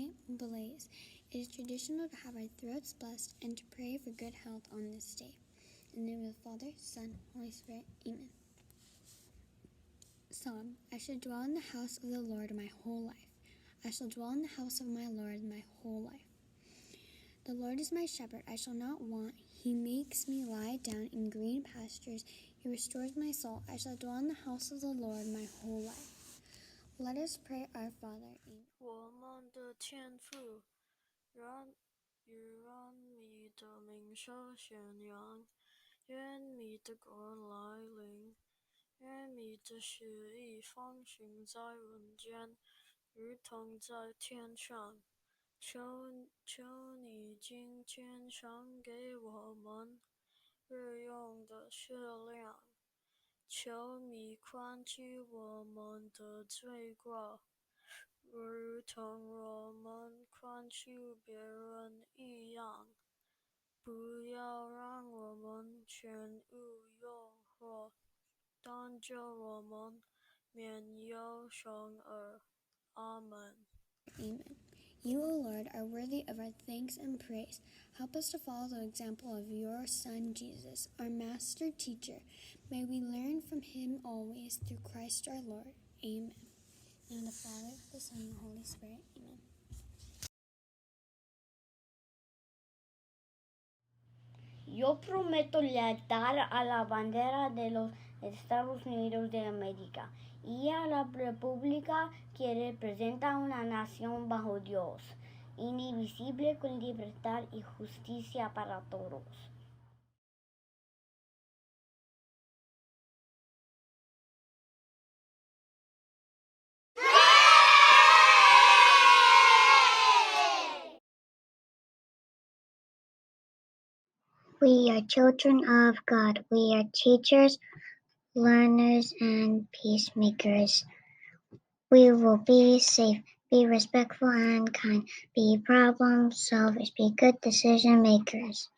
night blaze. It is traditional to have our throats blessed and to pray for good health on this day. In the name of the Father, Son, Holy Spirit. Amen. Psalm. I shall dwell in the house of the Lord my whole life. I shall dwell in the house of my Lord my whole life. The Lord is my shepherd, I shall not want. He makes me lie down in green pastures. He restores my soul. I shall dwell in the house of the Lord my whole life. Let us pray our Father. Amen. 我们的天父，愿你的名受宣扬，愿你的国来临，愿你的旨意奉行在人间，如同在天上。求你今天赏给我们日用的食粮，求你宽恕我们的罪过，如同我们宽恕别人一样，不要让我们陷入诱惑，但救我们免有凶恶。阿门。Amen. You, O Lord, are worthy of our thanks and praise. Help us to follow the example of your Son, Jesus, our master teacher. May we learn from him always through Christ our Lord. Amen. In the name of the Father, the Son, and the Holy Spirit. Amen. Yo prometo lealtad a la bandera de los Estados Unidos de América y a la república que representa una nación bajo Dios, indivisible, con libertad y justicia para todos. We are children of God. We are teachers, learners, and peacemakers. We will be safe, be respectful and kind, be problem solvers, be good decision makers.